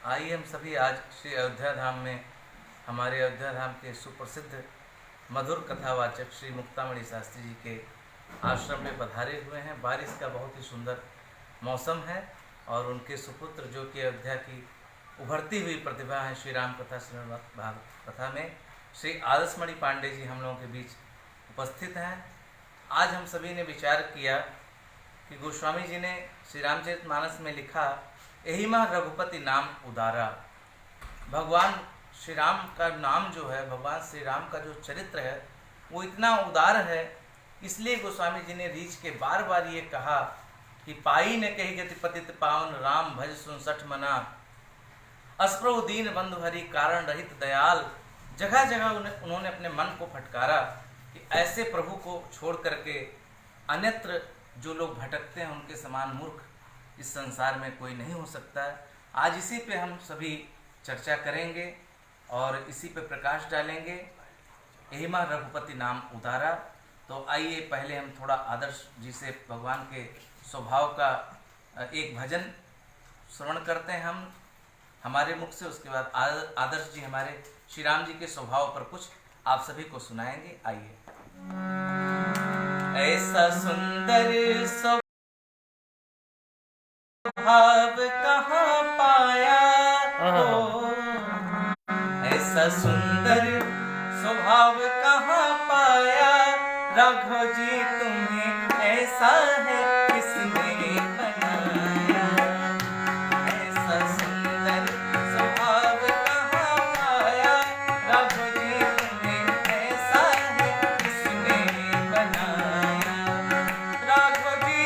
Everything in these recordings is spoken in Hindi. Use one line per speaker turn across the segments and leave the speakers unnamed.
आइए हम सभी आज श्री अयोध्या धाम में हमारे अयोध्या धाम के सुप्रसिद्ध मधुर कथावाचक श्री मुक्तामणि शास्त्री जी के आश्रम में पधारे हुए हैं। बारिश का बहुत ही सुंदर मौसम है और उनके सुपुत्र जो कि अयोध्या की उभरती हुई प्रतिभा हैं श्री राम कथा श्रवण भागवत कथा में श्री आदर्शमणि पांडे जी हम लोगों के बीच उपस्थित हैं। आज हम सभी ने विचार किया कि गोस्वामी जी ने श्री रामचरितमानस में लिखा, यही माँ रघुपति नाम उदारा। भगवान श्री राम का नाम जो है, भगवान श्री राम का जो चरित्र है वो इतना उदार है, इसलिए गोस्वामी जी ने रीझ के बार बार ये कहा कि पाई न कही गति पतित पावन राम भज सुन सठ मना, अस्प्रभु दीन बंधु हरि कारण रहित दयाल। जगह जगह उन्होंने अपने मन को फटकारा कि ऐसे प्रभु को छोड़ करके अन्यत्र जो लोग भटकते हैं उनके समान मूर्ख इस संसार में कोई नहीं हो सकता है। आज इसी पे हम सभी चर्चा करेंगे और इसी पे प्रकाश डालेंगे। यही माँ रघुपति नाम उदारा। तो आइए पहले हम थोड़ा आदर्श जी से भगवान के स्वभाव का एक भजन श्रवण करते हैं हम हमारे मुख से। उसके बाद आदर्श जी हमारे श्री राम जी के स्वभाव पर कुछ आप सभी को सुनाएंगे। आइए। ऐसा सुंदर स्वभाव कहाँ पाया हो, ऐसा सुंदर स्वभाव कहाँ पाया, राघव जी तुम्हें ऐसा है किसने बनाया। ऐसा सुंदर स्वभाव कहाँ पाया, राघव जी तुम्हें ऐसा है किसने बनाया। राघव जी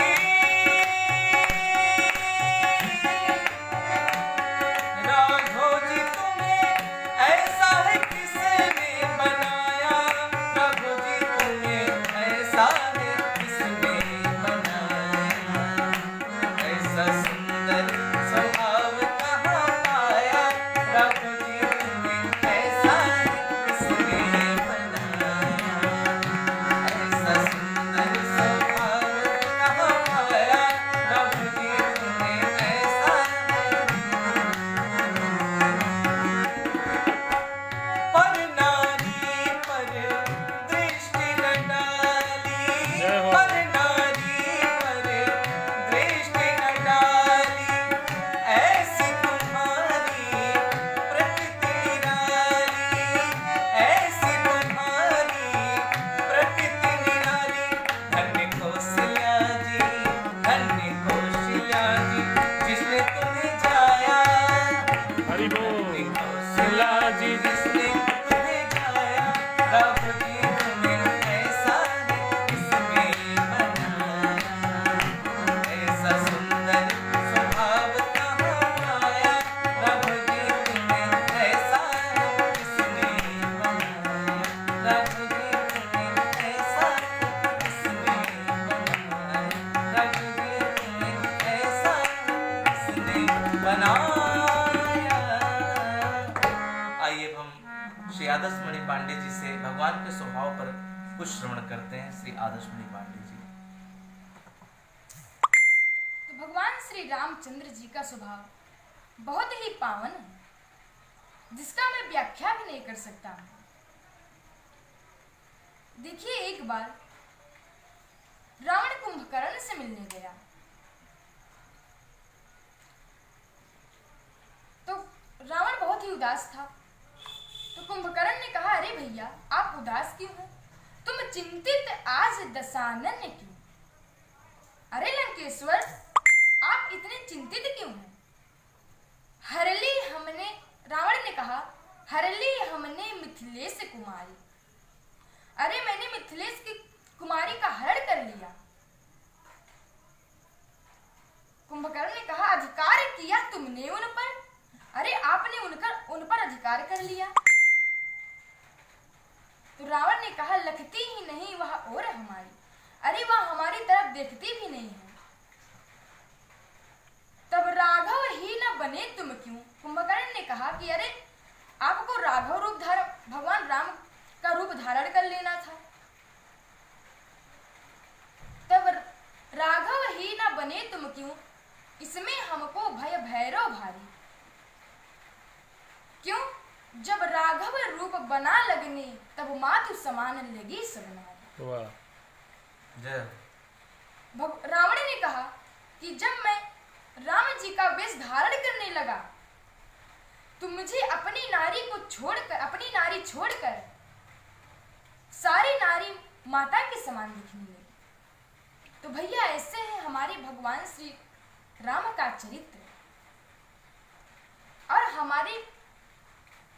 श्री आदर्शमणि पांडे जी से भगवान के स्वभाव पर कुछ श्रवण करते हैं। श्री आदर्शमणि पांडे जी।
तो भगवान श्री रामचंद्र जी का स्वभाव बहुत ही पावन है, जिसका मैं व्याख्या भी नहीं कर सकता। देखिए, एक बार रावण कुंभकर्ण से मिलने गया तो रावण बहुत ही उदास था। तो कुंभकर्ण ने कहा, अरे भैया, आप उदास क्यों हैं? तुम चिंतित आज दशानन क्यों? अरे लंकेश्वर, आप इतने चिंतित क्यों हैं? हरली हमने, रावण ने कहा, हरली हमने मिथिलेश कुमारी। अरे मैंने मिथिलेश की कुमारी का हरण कर लिया। कुंभकर्ण ने कहा, अधिकार किया तुमने उन पर? अरे आपने उन पर अधिकार कर लिया। तो रावण ने कहा, लखती ही नहीं वह और हमारी। अरे वह हमारी तरफ देखती भी नहीं है। तब राघव ही न बने तुम क्यों? कुंभकर्ण ने कहा कि अरे आपको राघव रूप भगवान राम का रूप धारण कर लेना था। तब राघव ही न बने तुम क्यों, इसमें हमको भय भैरव भारी। बना लगने, तब मातु समान लगी सबनारी।
वाह।
जय।
रावण ने कहा कि जब मैं राम जी का वेश धारण करने लगा तो मुझे अपनी नारी छोड़कर सारी नारी माता के समान दिखने लगी। तो भैया ऐसे है हमारे भगवान श्री राम का चरित्र, और हमारे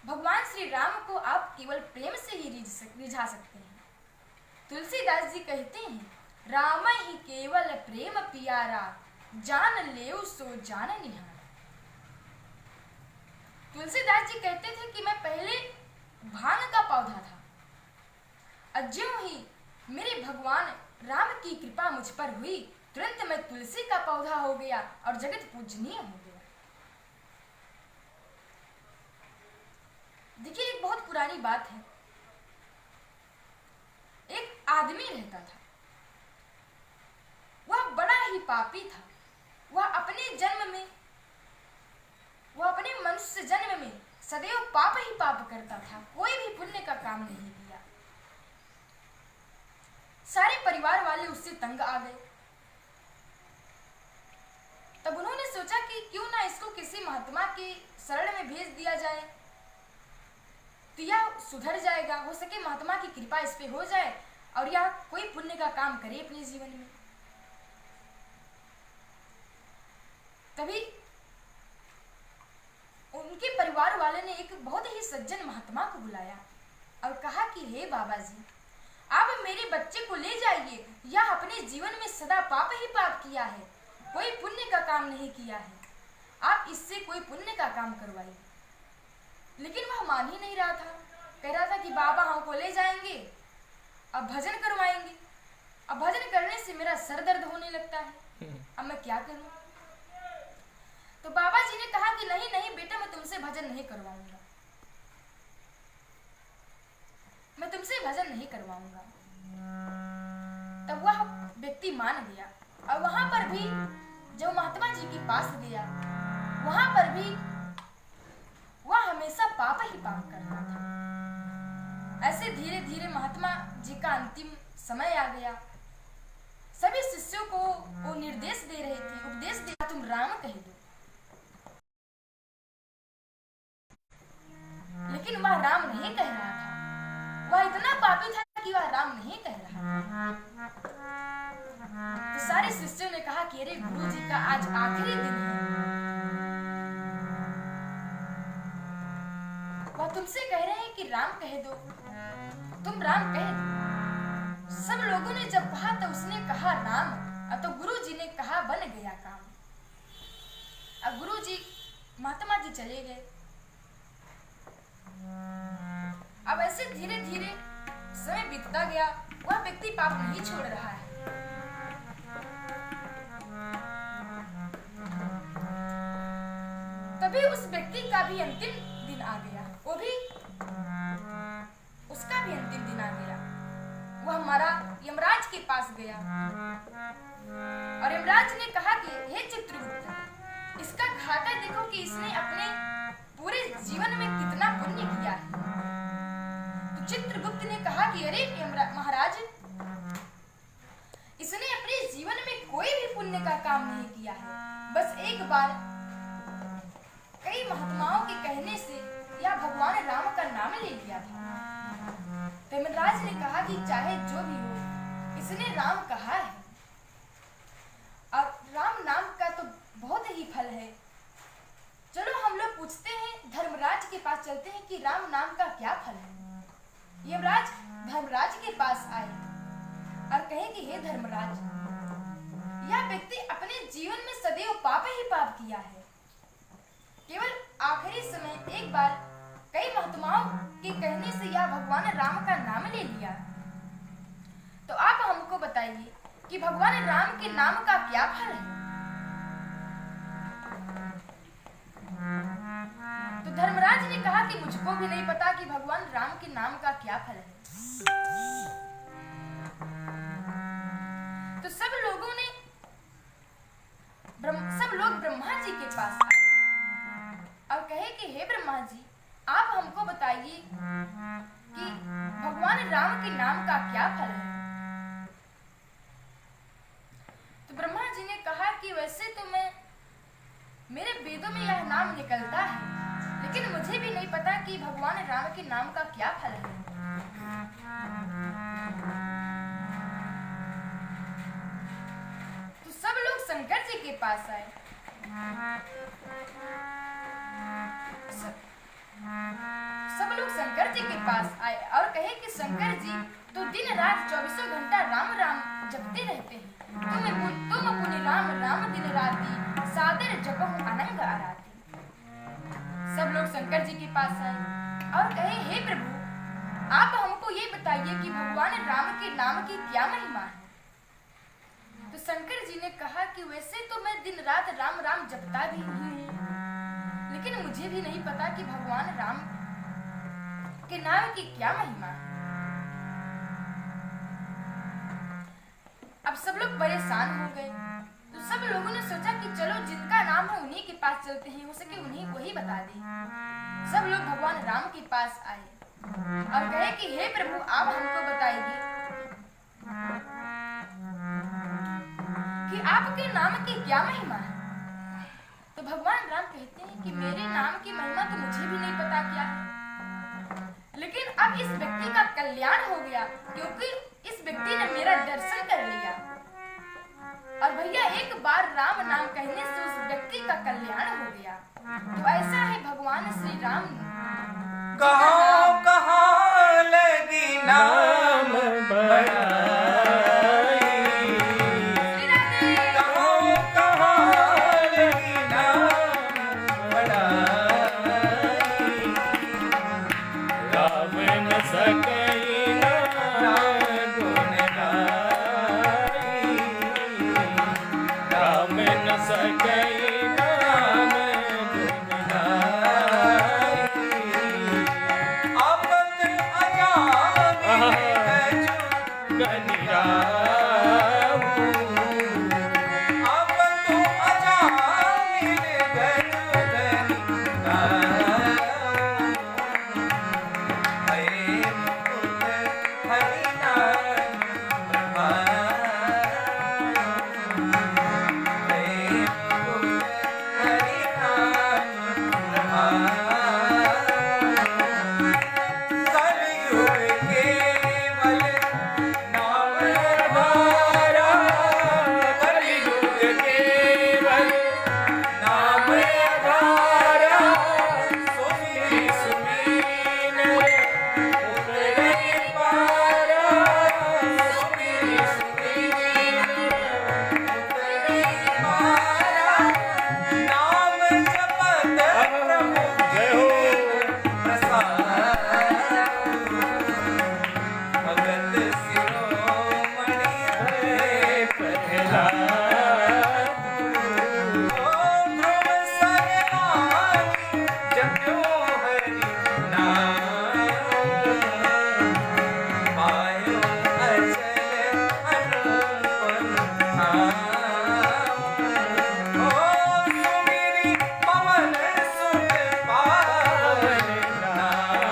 भगवान श्री राम को आप केवल प्रेम से ही रिझा सकते हैं। तुलसीदास जी कहते हैं, राम ही केवल प्रेम पियारा, जान लेऊ सो जान निहारा। तुलसीदास जी कहते थे कि मैं पहले भांग का पौधा था, और ज्यों ही मेरे भगवान राम की कृपा मुझ पर हुई, तुरंत मैं तुलसी का पौधा हो गया और जगत पूजनीय हो गया। देखिए, एक बहुत पुरानी बात है। एक आदमी रहता था, वह बड़ा ही पापी था। वह अपने मनुष्य जन्म में सदैव पाप ही पाप करता था, कोई भी पुण्य का काम नहीं किया। सारे परिवार वाले उससे तंग आ गए। तब उन्होंने सोचा कि क्यों ना इसको किसी महात्मा के शरण में भेज दिया जाए, तो यह सुधर जाएगा। हो सके महात्मा की कृपा इस पे हो जाए और यह कोई पुण्य का काम करे अपने जीवन में। तभी उनके परिवार वाले ने एक बहुत ही सज्जन महात्मा को बुलाया और कहा कि हे बाबा जी, आप मेरे बच्चे को ले जाइए। यह अपने जीवन में सदा पाप ही पाप किया है, कोई पुण्य का काम नहीं किया है। आप इससे कोई पुण्य का काम करवाइए। लेकिन वह मान ही नहीं रहा था। कह रहा था कि बाबा हमको ले जाएंगे, अब भजन करवाएंगे। अब भजन करने से मेरा सर दर्द होने लगता है, अब मैं क्या करूं? तो बाबा जी ने कहा कि नहीं नहीं बेटा, मैं तुमसे भजन नहीं करवाऊंगा, मैं तुमसे भजन नहीं करवाऊंगा। तब वह व्यक्ति मान गया, और वहां पर भी जब महात्मा जी के पास गया, वहां पर भी वह हमेशा पाप ही पाप करता था। ऐसे धीरे धीरे महात्मा जी का अंतिम समय आ गया। सभी शिष्यों को वो निर्देश दे रहे थे, उपदेश दे, तुम राम कह दो। लेकिन वह राम नहीं कह रहा था। वह इतना पापी था कि वह राम नहीं कह रहा था। तो सारे शिष्यों ने कहा कि अरे गुरु जी का आज आखिरी दिन है, वह तुमसे कह रहे हैं कि राम कह दो, तुम राम कह दो। सब लोगों ने जब कहा तो उसने कहा राम, तो गुरु जी ने कहा बन गया काम। अब गुरु जी महात्मा जी चले गए। अब ऐसे धीरे धीरे समय बीतता गया, वह व्यक्ति पाप नहीं छोड़ रहा है। तभी उस व्यक्ति का भी अंतिम दिन आ गया, उसका भी अंतिम दिन आ गया। वह मरा, यमराज के पास गया और यमराज ने कहा कि हे चित्रगुप्त, इसका खाता देखो कि इसने अपने पूरे जीवन में कितना पुण्य किया है। तो चित्रगुप्त ने कहा कि अरे महाराज, इसने अपने जीवन में कोई भी पुण्य का काम नहीं किया है, बस एक बार कई महात्माओं के कहने से या भगवान राम का नाम ले लिया था। तो यमराज ने कहा कि चाहे जो भी हो, इसने राम कहा है, और राम नाम का तो बहुत ही फल है। चलो हम लोग पूछते हैं, धर्मराज के पास चलते हैं कि राम नाम का क्या फल है। यमराज धर्मराज के पास आए और कहे कि हे धर्मराज, यह व्यक्ति अपने जीवन में सदैव पाप ही पाप किया है। केवल आखिरी समय एक बार कई महात्माओं के कहने से यह भगवान राम का नाम ले लिया। तो आप हमको बताइए कि भगवान राम के नाम का क्या फल है। तो धर्मराज ने कहा कि मुझको भी नहीं पता कि भगवान राम के नाम का क्या फल है। तो सब लोग ब्रह्मा जी के पास आए और कहे कि हे ब्रह्मा जी, आप हमको बताइए कि भगवान राम के नाम का क्या फल है। तो ब्रह्मा जी ने कहा कि वैसे तो मेरे वेदों में यह नाम निकलता है, लेकिन मुझे भी नहीं पता कि भगवान राम के नाम का क्या फल है। तो सब लोग शंकर जी के पास आए। सब लोग शंकर जी के पास आए और कहे कि शंकर जी तो दिन रात 24 घंटा राम राम जपते रहते हैं। तुम पुनि राम राम दिन राति सादर जपहु अनंग आराती। सब लोग शंकर जी के पास आए और कहे, हे प्रभु, आप हमको ये बताइए कि भगवान राम के नाम की क्या महिमा है। तो शंकर जी ने कहा कि वैसे तो मैं दिन रात राम राम जपता भी हूँ, लेकिन मुझे भी नहीं पता कि भगवान राम के नाम की क्या महिमा है। अब सब लोग परेशान हो गए। तो सब लोगों ने सोचा कि चलो जिनका नाम है उन्हीं के पास चलते हैं, हो सके उन्हीं को ही बता दें। सब लोग भगवान राम के पास आए और कहे कि हे प्रभु, आप हमको बताइए कि आपके नाम की क्या महिमा है। तो भगवान राम कहते हैं कि मेरे नाम की महिमा तो मुझे भी नहीं पता क्या है, लेकिन अब इस व्यक्ति का कल्याण हो गया, क्योंकि इस व्यक्ति ने मेरा दर्शन कर लिया। और भैया, एक बार राम नाम कहने से उस व्यक्ति का कल्याण हो गया। तो ऐसा है भगवान श्री राम।
कहाँ कहाँ लगी नाम बढ़ाई, कहाँ कहाँ लगी नाम बढ़ाई, राम न सकई नाम गुण गाई, राम न सकई नाम गुण गाई। आपत अजामिल गजु गनिराऊ, आपत अजामिल गजु गनिराऊ, हरे मुकुट हरि नाम प्रभाऊ, हरे मुकुट हरि नाम प्रभाऊ। कलयुग केवल नाम आधारा, कलयुग केवल नाम आधारा, सुमिरि सुमीन उतरे पारा, सुमिरि सुमीन उतरे पारा, नाम जपत प्रभु प्रसाद, भगत शिरोमणि भय प्रहलाद, ध्रुव सगलानि जप्यो हरि नाम, पायो अचल अनुपम धाम। सुमिरि पवन सुत पावन नाम,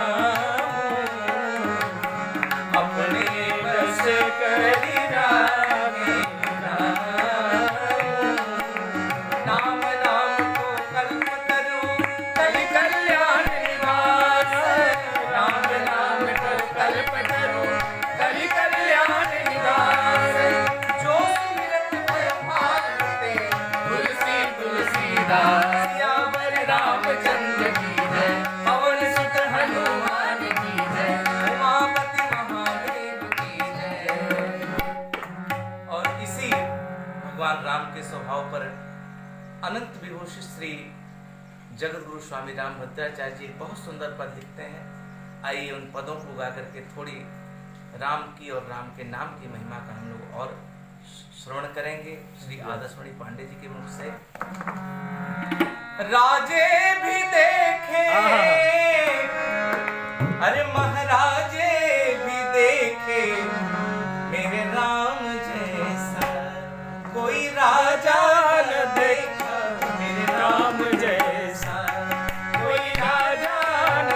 अपने बस करि राखे नाम, नाम को कल्पतरु कलि कल्याण निवास, नाम नाम को कल्पतरु कलि कल्याण निवास। जो सुमिरत भय भागते तुलसी तुलसीदास, सियावर रामचंद्र की जय, पवन सुत हनुमान की जय, उमापति महादेव की जय।
और इसी भगवान राम के स्वभाव पर अनंत विभूषित श्री जगत गुरु स्वामी राम भद्राचार्य जी बहुत सुंदर पद लिखते हैं। आइए उन पदों को गा करके थोड़ी राम की और राम के नाम की महिमा का हम लोग और श्रवण करेंगे श्री आदर्शमणि पांडे जी के मुख से।
राजे भी देखे, अरे महाराजे भी देखे, मेरे राम जैसा कोई राजा न देखा, मेरे राम जैसा कोई राजा न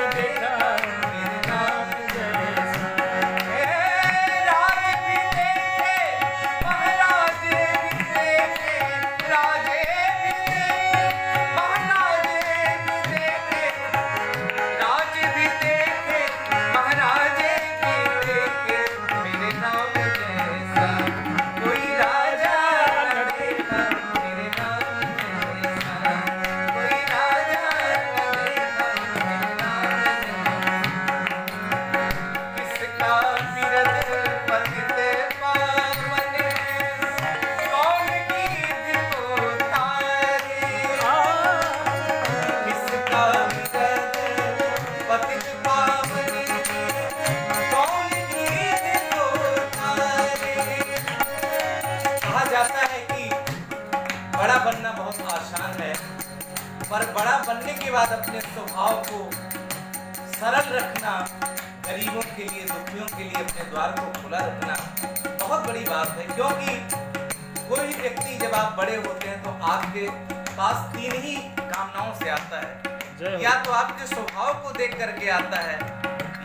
बड़ा बनने के बाद अपने स्वभाव को सरल रखना, गरीबों के लिए, दुखियों के लिए अपने द्वार को खुला रखना बहुत बड़ी बात है। क्योंकि कोई भी व्यक्ति जब आप बड़े होते हैं तो आपके पास 3 ही कामनाओं से आता है। या तो आपके स्वभाव को देख करके आता है,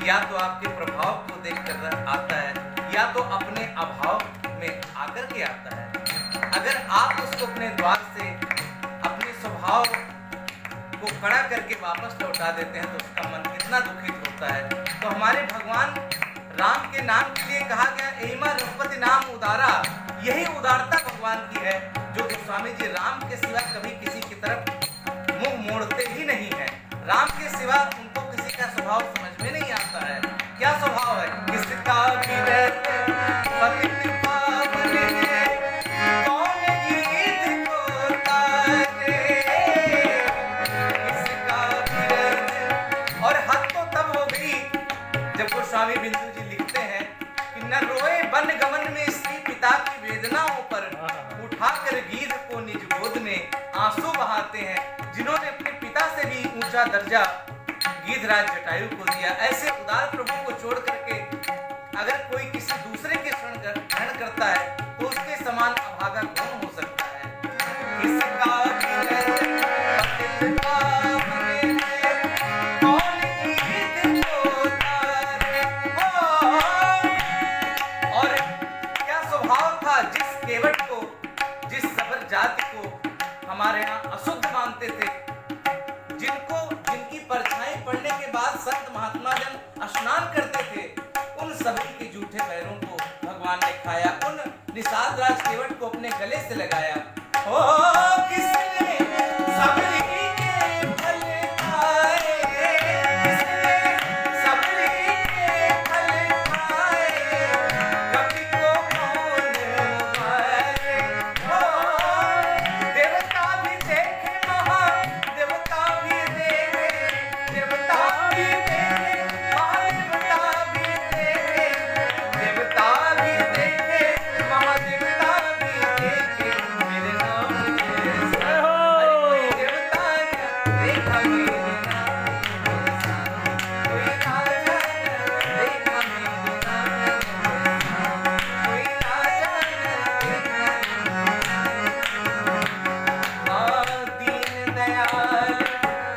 या तो आपके प्रभाव को देख कर आता है, या तो अपने अभाव में आकर के आता है। अगर आप उसको अपने द्वार से अपने स्वभाव को खड़ा करके वापस लौटा देते हैं तो उसका मन कितना दुखित होता है। तो हमारे भगवान राम के नाम के लिए कहा गया एहिमा रघुपति नाम उदारा, यही उदारता भगवान की है जो गोस्वामी जी राम के सिवा कभी किसी की तरफ मुंह मोड़ते ही नहीं है। राम के सिवा उनको किसी का स्वभाव समझ में नहीं आता है। क्या स्वभाव है? किसका विरत पतित पावने, कौन गीत को तारे, किसका विरत। और हद तो तब हो गई जब गोस्वामी बिंदु जी लिखते हैं कि न रोए वन गमन में स्त्री पिता की वेदनाओं पर, उठाकर गीध को निज गोद में आंसू बहाते हैं। जिन्होंने अपने पिता से भी ऊंचा दर्जा गीधराज जटायु को दिया। ऐसे उदार प्रभु को छोड़ करके अगर कोई किसी दूसरे के शरण ग्रहण करता है तो उसके समान अभागा कौन हो सकता है। किसका और क्या स्वभाव था जिस केवट को, जिस सबर जाति को हमारे यहाँ अशुद्ध मानते थे, जिनकी परछाई पड़ने के बाद संत महात्मा जन स्नान करते थे, उन सभी के जूठे पैरों को भगवान ने खाया, उन निषाद राज केवट को अपने गले से लगाया। ओ किसने सबरी के फल खाए, किसने सबरी के फल खाए, कभी को कौन मारे। देवता भी देखे, महादेवता भी देखे, देवता भी देखे, महादेवता भी देखे, देवता भी देखे, महादेवता भी देखे, मेरे नाम जैसा हरि कोई देवता न देखा, मेरे नाम जैसा कोई राजा न देखा, मेरे नाम जैसा कोई राजा न देखा। दीन दयाल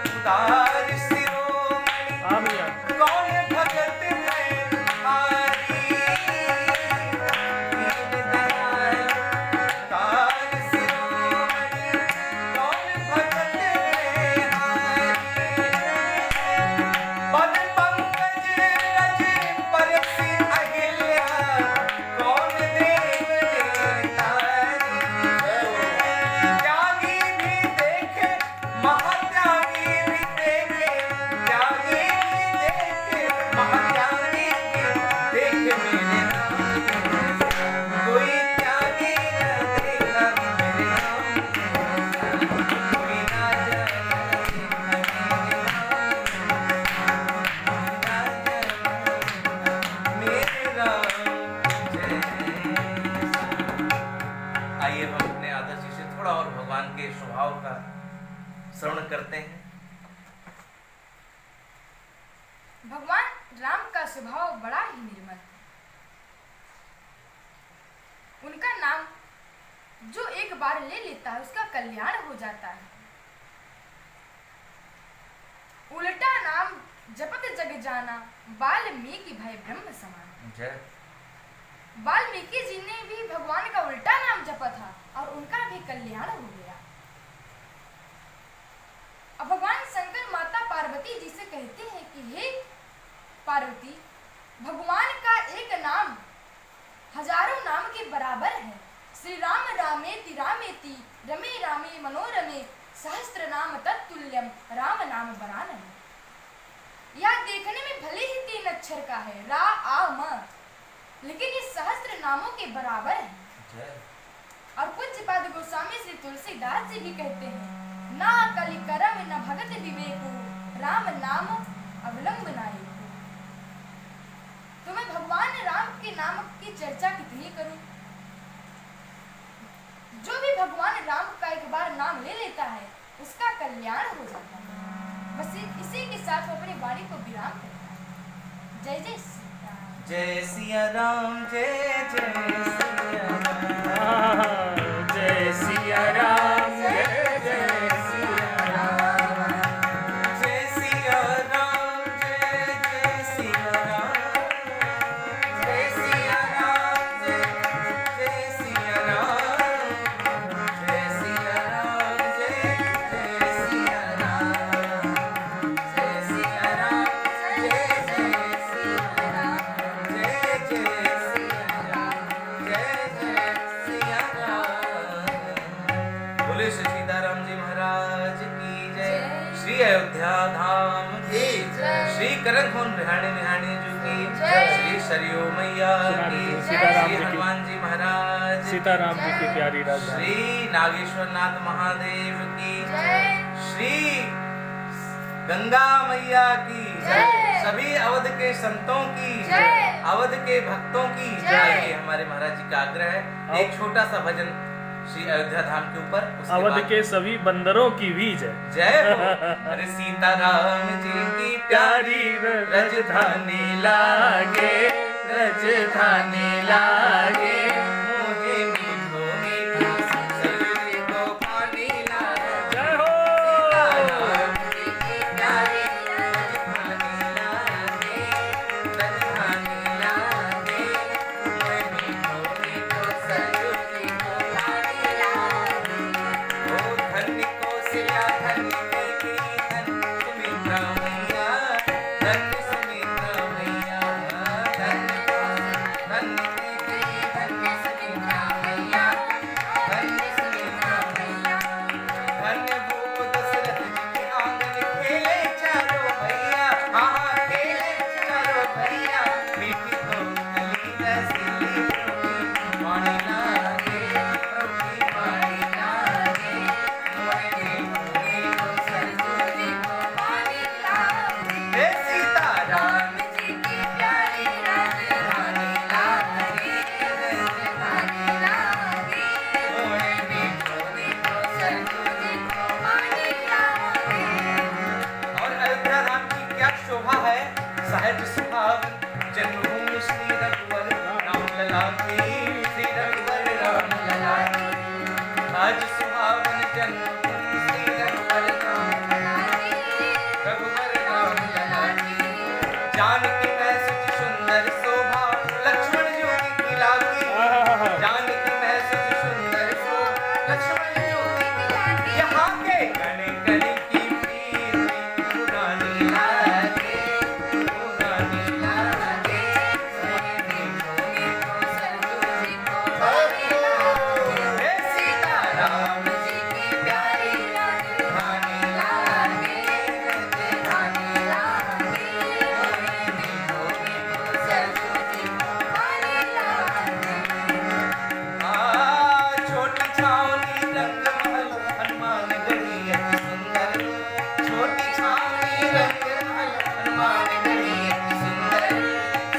उदार शिरोमणि, कौन भगत है तुम्हारी। दीन दयाल उदार शिरोमणि, कौन भगत है हमारी। पद पंकज रज परसी अहिल्या, कौन देव देतारी। त्यागी भी देखे, महात्यागी भी देखे, त्यागी भी देखे, महात्यागी भी देखे, मेरे नाम जैसा कोई त्यागी न देखा, मेरे नाम जैसा कोई राजा न देखा, मेरे नाम जैसा। आइए हम अपने आदर्श जी से थोड़ा और भगवान के स्वभाव का श्रवण करते हैं।
भगवान राम का स्वभाव बड़ा ही निर्मल है। उनका नाम जो एक बार ले लेता है उसका कल्याण हो जाता है। उल्टा नाम जपत जग जाना, वाल्मीकि भय ब्रह्म समान।
जय।
वाल्मीकि जी ने भी भगवान का उल्टा नाम जपा था और उनका भी कल्याण हो गया। अब भगवान शंकर माता पार्वती जी से कहते हैं कि हे पार्वती, भगवान का एक नाम हजारों नाम के बराबर है। श्री राम रामेति रामेति रमे रामे मनोरमे, सहस्त्र नाम तत्तुल्यम राम नाम बरानने। यह देखने में भले ही 3 अक्षर का है, रा आ म, लेकिन ये सहस्त्र नामों के बराबर है। और पूज्यपाद गोस्वामी श्री तुलसीदास जी भी कहते हैं, ना कलि करम न भगत विवेको, राम नाम अवलंबनाए। तो मैं भगवान राम के नाम की चर्चा कितनी करूं। जो भी भगवान राम का एक बार नाम ले लेता है उसका कल्याण हो जाता है। साथ में अपनी वाणी को विराम करता है। जय जय सीता राम।
जय सिया राम, जय जय सिया राम,
जय सिया राम, जय जय सिया राम,
जय सिया राम, जय जय सिया राम, जय सिया राम, जय जय सिया राम, जय सिया राम, जय जय सिया राम, जय सिया राम, जय जय सिया राम, जय जय सिया राम, जय जय सिया राम। बोले श्री सीताराम जी महाराज की जय। श्री अयोध्या धाम की जय। श्री करण खून बिहाणी बिहाणी जी की
जय।
श्री सरयू मैया की
सीताराम
श्री
जी की।
हनुमान जी महाराज
सीताराम जी की प्यारी राजधानी।
श्री नागेश्वर नाथ महादेव की
जय।
श्री गंगा मैया की
जय।
सभी अवध के संतों की
जय।
अवध के भक्तों की
जय।
जय। ये हमारे महाराज जी का आग्रह है। एक छोटा सा भजन श्री अयोध्या धाम के ऊपर, उसके
अवध
बाद
के सभी बंदरों की भी जय।
जय हो। अरे सीताराम जी की प्यारी राजधानी लागे, राजधानी लागे, मुझे मीठो मीठो सलूरी को पानी लागे।
जय हो।
सीताराम जी की प्यारी राजधानी लागे, राजधानी लागे, मुझे मीठो मीठो सलूरी को पानी लागे। ओ धन्य कौशल्या, धन्य कैकेयी, धन्य सुमित्रा मैया, धन्य सुमित्रा मैया, धन्य कौशल्या, धन्य कैकेयी, धन्य सुमित्रा मैया, धन्य सुमित्रा मैया, धन्य भूप दशरथ जी के आंगन खेले चारों भैया, हाँ खेले चारों भैया, मीठी कोमली रसीली प्रभु वाणी लागे, प्रभु वाणी लागे, मोरे मोरे को सरस्वती को वाणी लागे। हे सीताराम जी की प्यारी राजधानी लागे, राजधानी लागे, मोरे मोरे को सरस्वती को वाणी लागे। और अयोध्या धाम की क्या शोभा है, सहज सुहावन जन्मभूमि श्री रघुवर राम लला की, श्री रघुवर राम लला की। आज सुहावन जन्मभूमि श्री रघुवर राम लला की, रघुवर राम लला की। जानकी मैं सुच सुंदर शोभा, लक्ष्मण ज्योति खिला की, जानकी मैं सुच सुंदर शोभा, लक्ष्मण ज्योति खिला की। यहाँ के कण कण की प्रीति पुरानी लागे, पुरानी लागे, सोने मोने को सरस्वती को वाणी लागे। हे सीताराम जी की प्यारी राजधानी लागे, राजधानी लागे, सोने मोने को सरस्वती को वाणी लागे। छोटी छावनी रंग महल हनुमान गढ़ी अति सुंदर, छोटी छावनी रंग महल हनुमान गढ़ी अति सुंदर।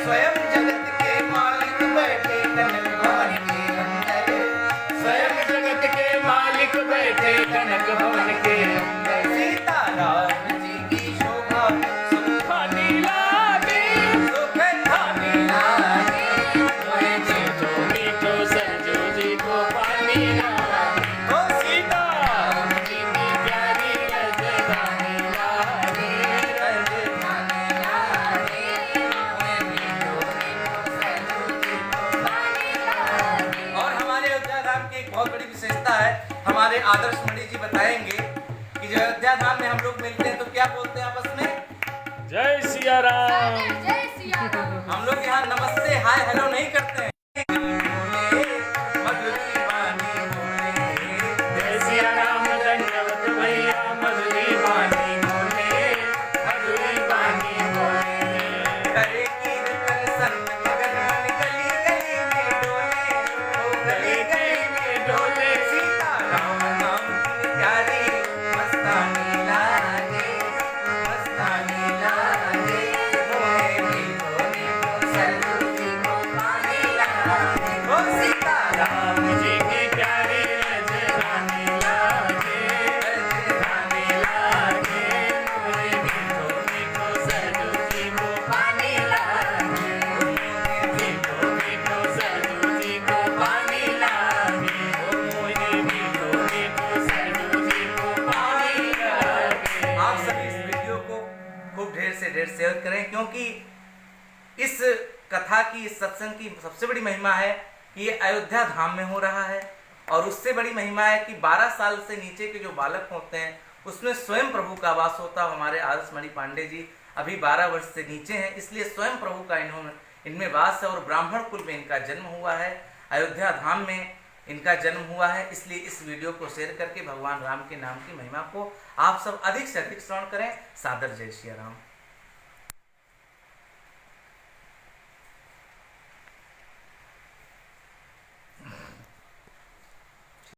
स्वयं जगत के मालिक बैठे कनक भवन के अंदर, स्वयं
जगत के मालिक बैठे कनक भवन के अंदर।
सीताराम जी की शोभा सुखानी
लागे,
सुखानी लागे, मुझे
जो मीठो सरजू जी को पानी लागे।
ओ सीता
राम जी की प्यारी राजधानी लागे।
राजधानी लागे, मुझे मीठो मीठो सरस्वती को वाणी लागे। और हमारे अयोध्या धाम की एक बहुत बड़ी विशेषता है, हमारे आदर्श मणि जी बताएंगे कि जो अयोध्या धाम में हम लोग मिलते हैं तो क्या बोलते हैं आपस में।
जय सिया राम।
जय सिया राम।
हम लोग यहाँ नमस्ते हाय हेलो नहीं करते हैं। मधुरी वाणी बोले,
जय सिया राम, धन्यवाद भैया। मधुरी वाणी बोले, मधुरी वाणी बोले।
करे कीर्तन संत मगन मन गली गली में डोले, ओ गली गली में डोले। सीताराम नाम की प्यारी मस्तानी लागे, मस्तानी लागे, मोहे मीठो मीठो सरस्वती को पानी लागे। से ढेर शेयर करें, क्योंकि इस कथा की, इस सत्संग की सबसे बड़ी महिमा है कि ये अयोध्या धाम में हो रहा है, और उससे बड़ी महिमा है कि 12 साल से नीचे के जो बालक होते हैं उसमें स्वयं प्रभु का वास होता है। हमारे आदर्श मणि पांडे जी अभी 12 वर्ष से नीचे हैं, इसलिए स्वयं प्रभु का इनमें वास है और ब्राह्मण कुल में इनका जन्म हुआ है, अयोध्या धाम में इनका जन्म हुआ है। इसलिए इस वीडियो को शेयर करके भगवान राम के नाम की महिमा को आप सब अधिक से अधिक श्रवण करें। सादर जय श्री राम।